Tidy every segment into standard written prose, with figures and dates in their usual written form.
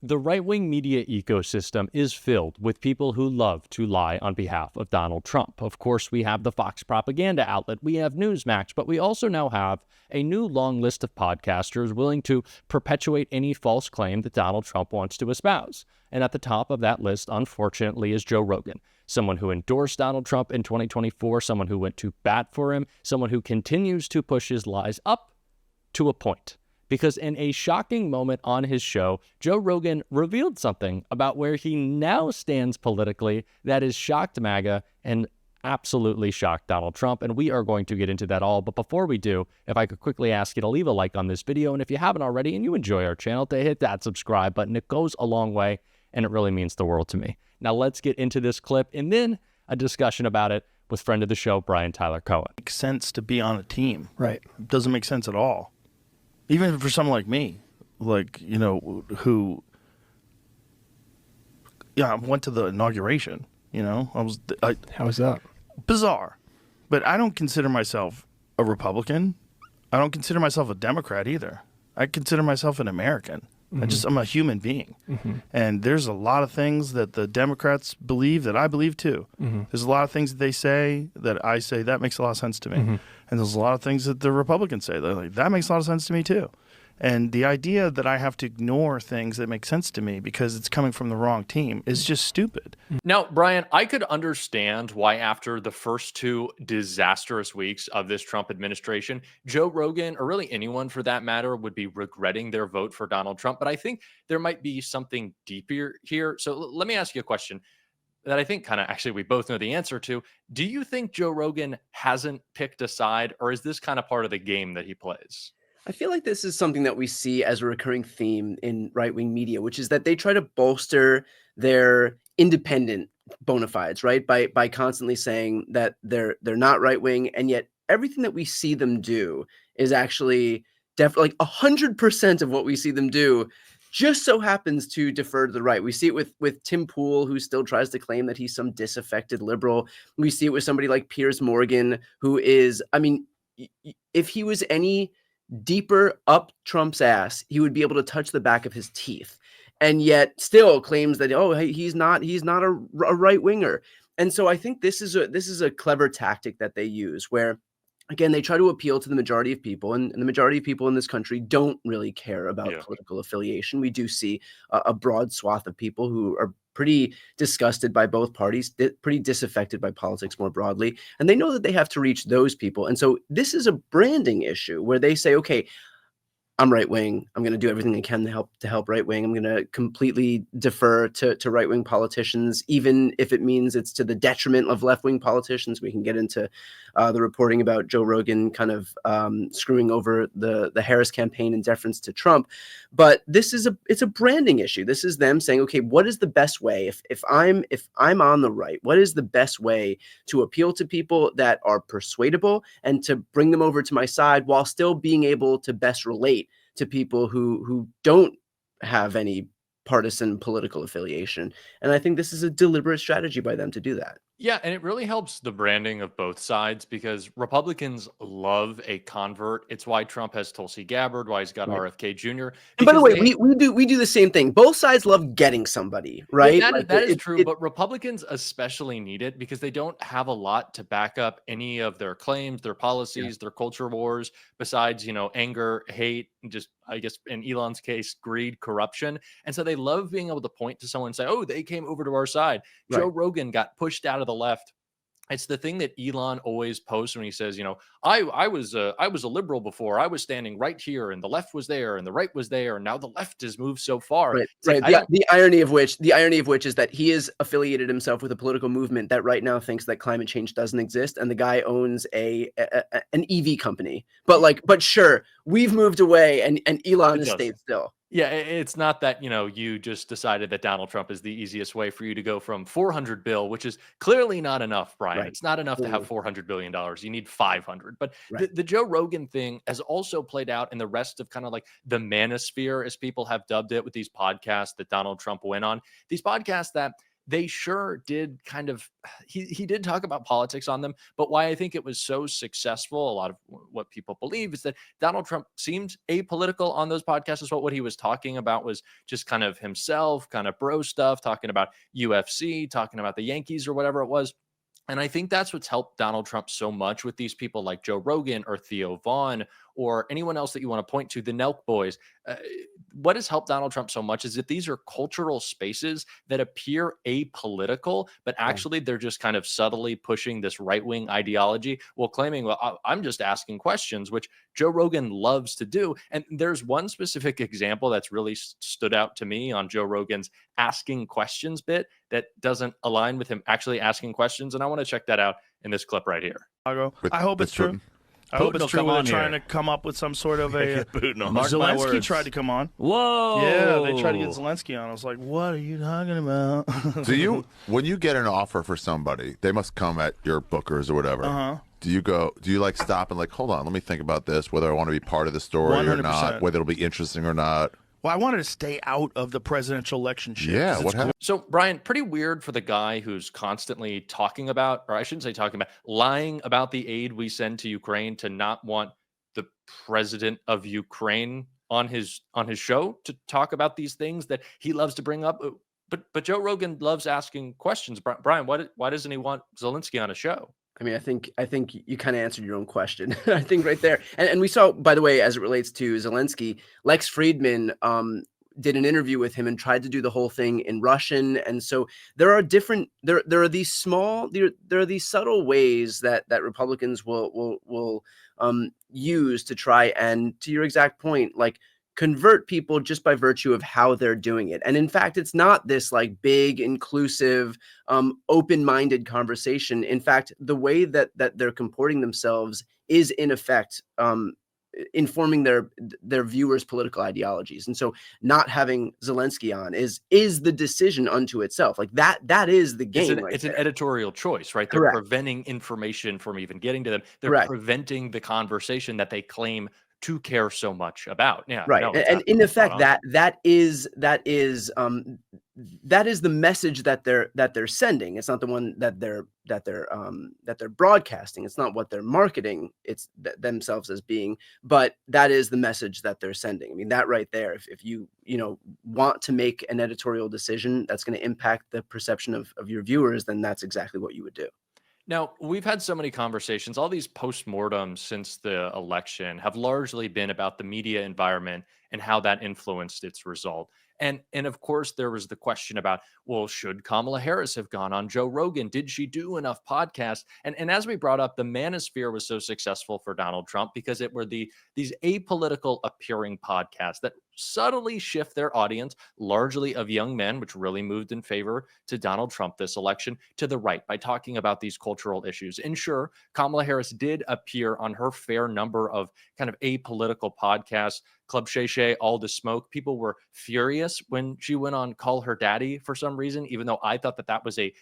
The right-wing media ecosystem is filled with people who love to lie on behalf of Donald Trump. Of course, we have the Fox propaganda outlet, we have Newsmax, but we also now have a new long list of podcasters willing to perpetuate any false claim that Donald Trump wants to espouse. And at the top of that list, unfortunately, is Joe Rogan, someone who endorsed Donald Trump in 2024, someone who went to bat for him, someone who continues to push his lies up to a point. Because in a shocking moment on his show, Joe Rogan revealed something about where he now stands politically that has shocked MAGA and absolutely shocked Donald Trump. And we are going to get into that all. But before we do, if I could quickly ask you to leave a like on this video. And if you haven't already and you enjoy our channel, to hit that subscribe button. It goes a long way and it really means the world to me. Now let's get into this clip and then a discussion about it with friend of the show, Brian Tyler Cohen. It makes sense to be on a team. Right. It doesn't make sense at all. Even for someone like me, like, you know, who, I went to the inauguration, you know, How was that? Bizarre. But I don't consider myself a Republican. I don't consider myself a Democrat either. I consider myself an American. I'm a human being. And there's a lot of things that the Democrats believe that I believe too. There's a lot of things that they say that I say that makes a lot of sense to me. And there's a lot of things that the Republicans say that makes a lot of sense to me too. And the idea that I have to ignore things that make sense to me because it's coming from the wrong team is just stupid. Now, Brian, I could understand why after the first two disastrous weeks of this Trump administration, Joe Rogan, or really anyone for that matter, would be regretting their vote for Donald Trump. But I think there might be something deeper here. So let me ask you a question that I think kind of actually we both know the answer to. Do you think Joe Rogan hasn't picked a side, or is this kind of part of the game that he plays? I feel like this is something that we see as a recurring theme in right-wing media, which is that they try to bolster their independent bona fides, right? By constantly saying that they're not right-wing, and yet everything that we see them do is actually definitely like 100% of what we see them do just so happens to defer to the right. We see it with Tim Pool, who still tries to claim that he's some disaffected liberal. We see it with somebody like Piers Morgan, who is, I mean, if he was any deeper up Trump's ass, he would be able to touch the back of his teeth, and yet still claims that, oh, hey, he's not a right winger. And so I think this is a clever tactic that they use, where again they try to appeal to the majority of people, and the majority of people in this country don't really care about political affiliation. We do see a broad swath of people who are pretty disgusted by both parties, pretty disaffected by politics more broadly. And they know that they have to reach those people. And so this is a branding issue where they say, okay, I'm right wing. I'm going to do everything I can to help right wing. I'm going to completely defer to right wing politicians, even if it means it's to the detriment of left wing politicians. We can get into the reporting about Joe Rogan kind of screwing over the Harris campaign in deference to Trump. But it's a branding issue. This is them saying, okay, what is the best way if I'm on the right? What is the best way to appeal to people that are persuadable and to bring them over to my side while still being able to best relate to people who don't have any partisan political affiliation? And I think this is a deliberate strategy by them to do that. Yeah, and it really helps the branding of both sides because Republicans love a convert. It's why Trump has Tulsi Gabbard, why he's got RFK Jr. And by the way, we do the same thing. Both sides love getting somebody, right? Yeah, that is true, but Republicans especially need it because they don't have a lot to back up any of their claims, their policies, their culture wars, besides, anger, hate, and just, I guess, in Elon's case, greed, corruption. And so they love being able to point to someone and say, oh, they came over to our side. Joe Rogan got pushed out of the left. It's the thing that Elon always posts when he says, I was a liberal before. I was standing right here, and the left was there, and the right was there, and now the left has moved so far. Right. The irony of which is that he has affiliated himself with a political movement that right now thinks that climate change doesn't exist, and the guy owns an EV company. But sure, we've moved away, and Elon has stayed still. Yeah, it's not that, you just decided that Donald Trump is the easiest way for you to go from 400 bill, which is clearly not enough, Brian. It's not enough to have $400 billion. You need 500. But the Joe Rogan thing has also played out in the rest of kind of like the manosphere, as people have dubbed it, with these podcasts that Donald Trump went on. These podcasts that they sure did kind of, he did talk about politics on them, but why I think it was so successful, a lot of what people believe is that Donald Trump seemed apolitical on those podcasts as well. What he was talking about was just kind of himself, kind of bro stuff, talking about UFC, talking about the Yankees or whatever it was. And I think that's what's helped Donald Trump so much with these people like Joe Rogan or Theo Vaughn or anyone else that you want to point to, the Nelk boys. What has helped Donald Trump so much is that these are cultural spaces that appear apolitical, but actually they're just kind of subtly pushing this right-wing ideology while claiming, well, I'm just asking questions, which Joe Rogan loves to do. And there's one specific example that's really stood out to me on Joe Rogan's asking questions bit that doesn't align with him actually asking questions. And I want to check that out in this clip right here. I hope it's true. I hope it's true. They're trying to come up with some sort of a. Zelensky tried to come on. Whoa! Yeah, they tried to get Zelensky on. I was like, "What are you talking about?" When you get an offer for somebody, they must come at your bookers or whatever. Do you like stop and like, hold on, let me think about this, whether I want to be part of the story 100%. Or not, whether it'll be interesting or not? Well, I wanted to stay out of the presidential election shit. Yeah, what happened? So, Brian, pretty weird for the guy who's constantly talking about, or I shouldn't say talking about, lying about the aid we send to Ukraine to not want the president of Ukraine on his show to talk about these things that he loves to bring up. But Joe Rogan loves asking questions. Brian, why doesn't he want Zelensky on a show? I mean, I think you kind of answered your own question. I think right there, and we saw, by the way, as it relates to Zelensky, Lex Friedman did an interview with him and tried to do the whole thing in Russian, and so there are these subtle ways that Republicans will use to try and, to your exact point, like, convert people just by virtue of how they're doing it. And in fact, it's not this like big, inclusive, open-minded conversation. In fact, the way that they're comporting themselves is in effect informing their viewers' political ideologies. And so not having Zelensky on is the decision unto itself. Like that is the game. It's an editorial choice, right? Correct. They're preventing information from even getting to them. They're Correct. preventing the conversation that they claim to care so much about. Yeah, right. No, and in effect, that is the message that they're sending. It's not the one that they're broadcasting. It's not what they're marketing. It's themselves as being, but that is the message that they're sending. I mean, that right there. If you want to make an editorial decision that's going to impact the perception of your viewers, then that's exactly what you would do. Now, we've had so many conversations. All these postmortems since the election have largely been about the media environment and how that influenced its result. And of course, there was the question about, well, should Kamala Harris have gone on Joe Rogan? Did she do enough podcasts? And as we brought up, the manosphere was so successful for Donald Trump because it were these apolitical appearing podcasts that subtly shift their audience, largely of young men, which really moved in favor to Donald Trump this election, to the right by talking about these cultural issues. And sure, Kamala Harris did appear on her fair number of kind of apolitical podcasts. Club Shay Shay, All the Smoke. People were furious when she went on Call Her Daddy for some reason, even though I thought that was a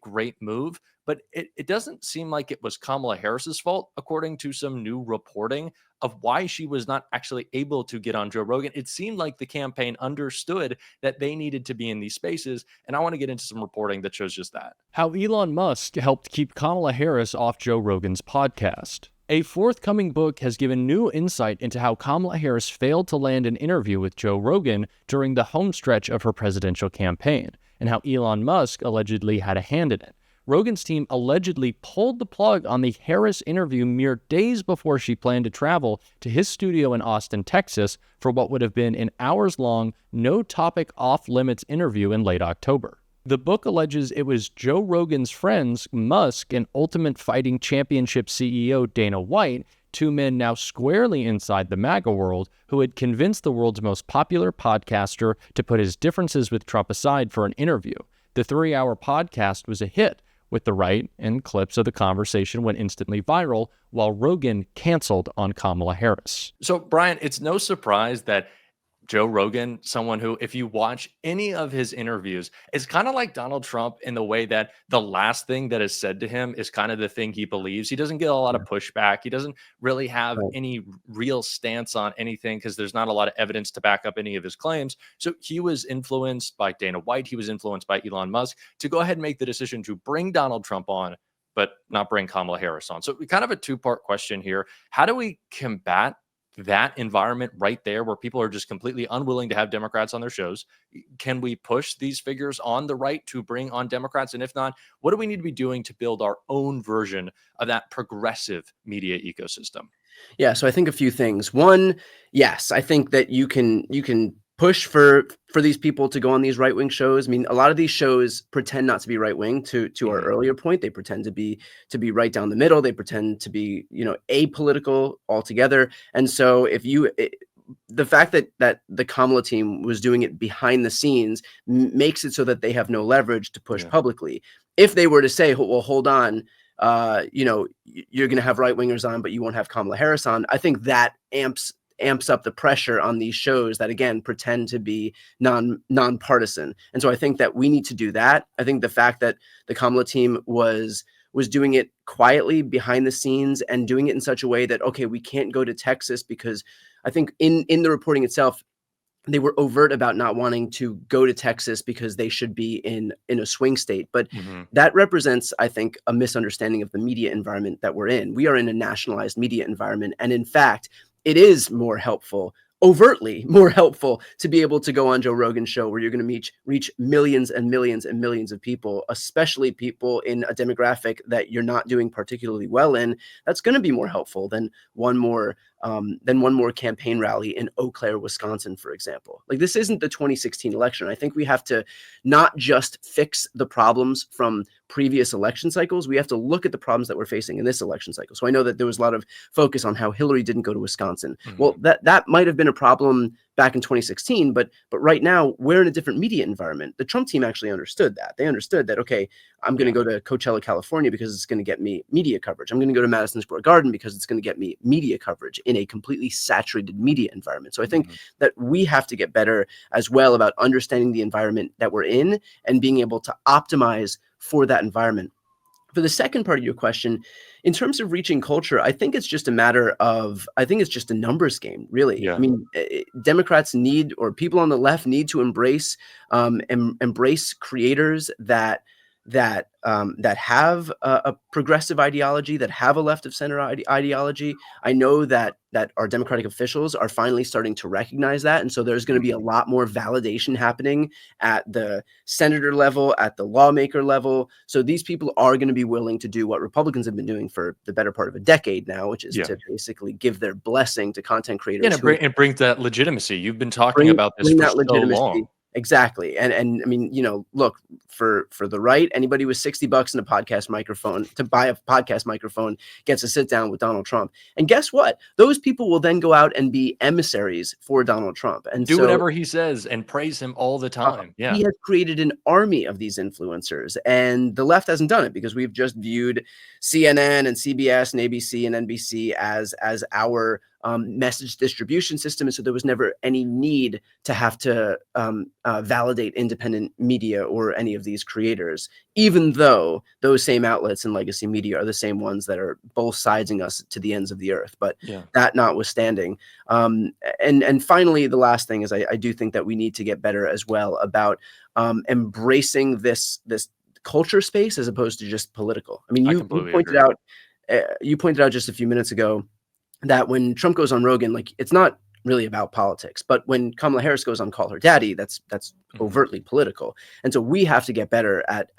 great move. But it doesn't seem like it was Kamala Harris's fault, according to some new reporting of why she was not actually able to get on Joe Rogan. It seemed like the campaign understood that they needed to be in these spaces. And I want to get into some reporting that shows just that. How Elon Musk helped keep Kamala Harris off Joe Rogan's podcast. A forthcoming book has given new insight into how Kamala Harris failed to land an interview with Joe Rogan during the homestretch of her presidential campaign, and how Elon Musk allegedly had a hand in it. Rogan's team allegedly pulled the plug on the Harris interview mere days before she planned to travel to his studio in Austin, Texas, for what would have been an hours-long, no-topic off-limits interview in late October. The book alleges it was Joe Rogan's friends, Musk and Ultimate Fighting Championship CEO Dana White, two men now squarely inside the MAGA world, who had convinced the world's most popular podcaster to put his differences with Trump aside for an interview. The 3-hour podcast was a hit, with the right, and clips of the conversation went instantly viral, while Rogan canceled on Kamala Harris. So, Brian, it's no surprise that Joe Rogan, someone who, if you watch any of his interviews, is kind of like Donald Trump in the way that the last thing that is said to him is kind of the thing he believes. He doesn't get a lot of pushback. He doesn't really have Right. any real stance on anything because there's not a lot of evidence to back up any of his claims. So he was influenced by Dana White. He was influenced by Elon Musk to go ahead and make the decision to bring Donald Trump on, but not bring Kamala Harris on. So kind of a two-part question here. How do we combat that environment right there where people are just completely unwilling to have Democrats on their shows? Can we push these figures on the right to bring on Democrats? And if not, what do we need to be doing to build our own version of that progressive media ecosystem? Yeah, so I think a few things. One, yes, I think that you can push for these people to go on these right-wing shows. I mean, a lot of these shows pretend not to be right-wing. To our earlier point, they pretend to be right down the middle. They pretend to be, apolitical altogether. And so the fact that the Kamala team was doing it behind the scenes makes it so that they have no leverage to push publicly. If they were to say, well, hold on, you're going to have right-wingers on, but you won't have Kamala Harris on, I think that amps up the pressure on these shows that, again, pretend to be nonpartisan. And so I think that we need to do that. I think the fact that the Kamala team was doing it quietly behind the scenes and doing it in such a way that, okay, we can't go to Texas, because I think in the reporting itself, they were overt about not wanting to go to Texas because they should be in a swing state. But that represents, I think, a misunderstanding of the media environment that we're in. We are in a nationalized media environment. And in fact, it is more helpful, overtly more helpful, to be able to go on Joe Rogan's show where you're going to reach millions and millions and millions of people, especially people in a demographic that you're not doing particularly well in. That's going to be more helpful than one more campaign rally in Eau Claire, Wisconsin, for example. Like, this isn't the 2016 election. I think we have to not just fix the problems from previous election cycles. We have to look at the problems that we're facing in this election cycle. So I know that there was a lot of focus on how Hillary didn't go to Wisconsin. Well, that might have been a problem back in 2016, but right now we're in a different media environment. The Trump team actually understood that. They understood that, okay, I'm going to go to Coachella, California because it's going to get me media coverage. I'm going to go to Madison Square Garden because it's going to get me media coverage in a completely saturated media environment. So I think that we have to get better as well about understanding the environment that we're in and being able to optimize for that environment. For the second part of your question, in terms of reaching culture, I think it's just a numbers game, really. Yeah. I mean, Democrats need, or people on the left need to embrace creators that have a progressive ideology, that have a left of center ideology. I know that our Democratic officials are finally starting to recognize that. And so there's going to be a lot more validation happening at the senator level, at the lawmaker level. So these people are going to be willing to do what Republicans have been doing for the better part of a decade now, which is to basically give their blessing to content creators. Yeah, and it brings that legitimacy. You've been talking about this for so long. Exactly. And I mean, look, for the right, anybody with $60 in a podcast microphone to buy a podcast microphone gets to sit down with Donald Trump. And guess what? Those people will then go out and be emissaries for Donald Trump and do whatever he says and praise him all the time. He has created an army of these influencers, and the left hasn't done it because we've just viewed CNN and CBS and ABC and NBC as our message distribution system. And so there was never any need to have to validate independent media or any of these creators, even though those same outlets and legacy media are the same ones that are both siding us to the ends of the earth. But that notwithstanding, and finally, the last thing is I do think that we need to get better as well about embracing this culture space as opposed to just political. I mean, you pointed out just a few minutes ago that when Trump goes on Rogan, like, it's not really about politics, but when Kamala Harris goes on Call Her Daddy, that's overtly political. And so we have to get better at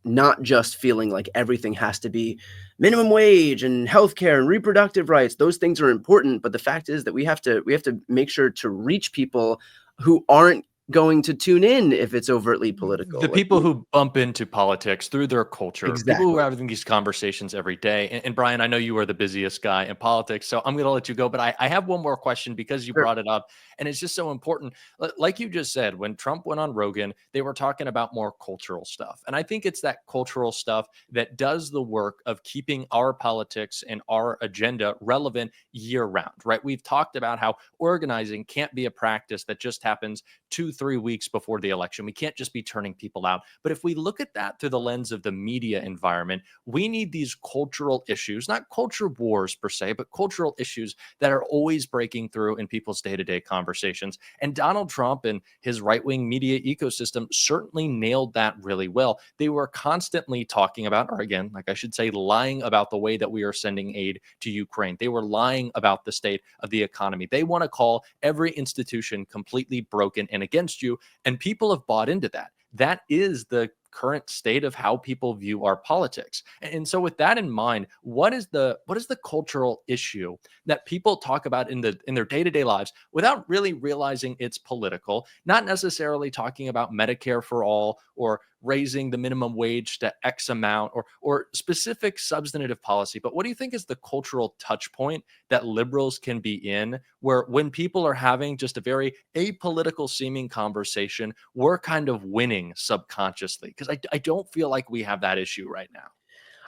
not just feeling like everything has to be minimum wage and healthcare and reproductive rights. Those things are important, but the fact is that we have to make sure to reach people who aren't going to tune in if it's overtly political. The people who bump into politics through their culture, people who are Exactly. having these conversations every day. And Brian, I know you are the busiest guy in politics, so I'm going to let you go. But I have one more question because you Sure. brought it up, and it's just so important. Like you just said, when Trump went on Rogan, they were talking about more cultural stuff. And I think it's that cultural stuff that does the work of keeping our politics and our agenda relevant year round, right? We've talked about how organizing can't be a practice that just happens 2, 3 weeks before the election. We can't just be turning people out. But if we look at that through the lens of the media environment, we need these cultural issues, not culture wars per se, but cultural issues that are always breaking through in people's day to day conversations. And Donald Trump and his right wing media ecosystem certainly nailed that really well. They were constantly talking about, or again, like I should say, lying about the way that we are sending aid to Ukraine. They were lying about the state of the economy. They want to call every institution completely broken and against you. And people have bought into that. That is the current state of how people view our politics. And so with that in mind, what is the cultural issue that people talk about in their day-to-day lives without really realizing it's political, not necessarily talking about Medicare for all or raising the minimum wage to X amount or specific substantive policy, but what do you think is the cultural touch point that liberals can be in where when people are having just a very apolitical seeming conversation, we're kind of winning subconsciously? Because I don't feel like we have that issue right now.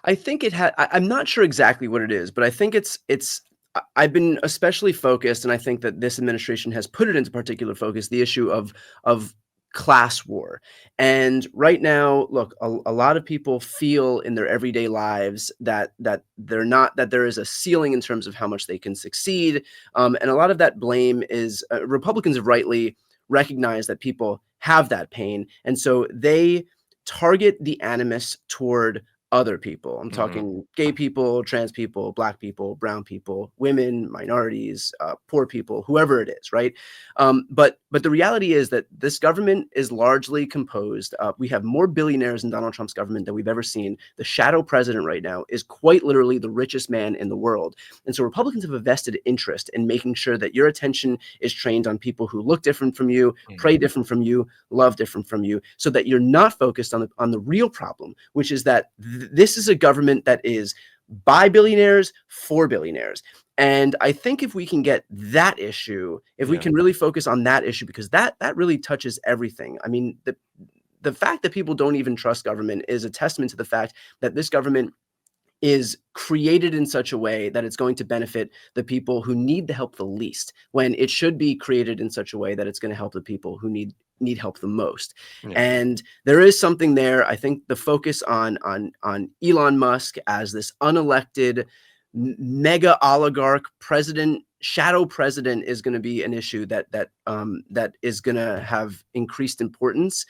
I think it had. I'm not sure exactly what it is, but I think I've been especially focused, and I think that this administration has put it into particular focus, the issue of class war. And right now, look, a lot of people feel in their everyday lives that they're not that there is a ceiling in terms of how much they can succeed, and a lot of that blame is Republicans have rightly recognized that people have that pain, and so they target the animus toward other people. I'm Mhm. talking gay people, trans people, black people, brown people, women, minorities, poor people, whoever it is, right? But the reality is that this government is largely composed. We have more billionaires in Donald Trump's government than we've ever seen. The shadow president right now is quite literally the richest man in the world. And so Republicans have a vested interest in making sure that your attention is trained on people who look different from you, pray different from you, love different from you, so that you're not focused on the real problem, which is that this is a government that is by billionaires for billionaires. And I think if we can get that issue, if we Yeah. can really focus on that issue, because that really touches everything. I mean, the fact that people don't even trust government is a testament to the fact that this government is created in such a way that it's going to benefit the people who need the help the least, when it should be created in such a way that it's going to help the people who need help the most. Yeah. And there is something there. I think the focus on Elon Musk as this unelected mega oligarch president, shadow president, is going to be an issue that is going to have increased importance.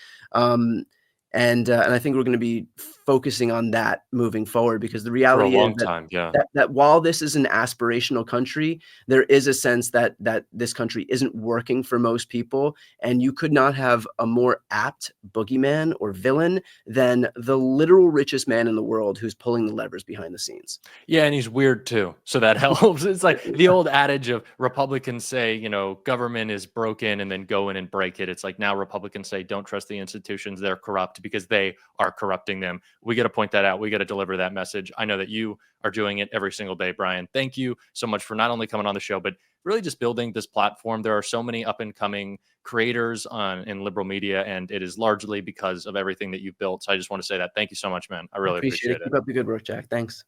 And I think we're going to be focusing on that moving forward, because the For a reality is long time. Yeah. that while this is an aspirational country, there is a sense that this country isn't working for most people, and you could not have a more apt boogeyman or villain than the literal richest man in the world who's pulling the levers behind the scenes. Yeah, and he's weird too. So that helps. It's like the old adage of Republicans say, government is broken and then go in and break it. It's like now Republicans say, don't trust the institutions. They're corrupt because they are corrupting them. We got to point that out. We got to deliver that message. I know that you are doing it every single day, Brian. Thank you so much for not only coming on the show, but really just building this platform. There are so many up and coming creators in liberal media, and it is largely because of everything that you've built. So I just want to say that. Thank you so much, man. I really Appreciate appreciate it. it. Keep up the good work, Jack. Thanks.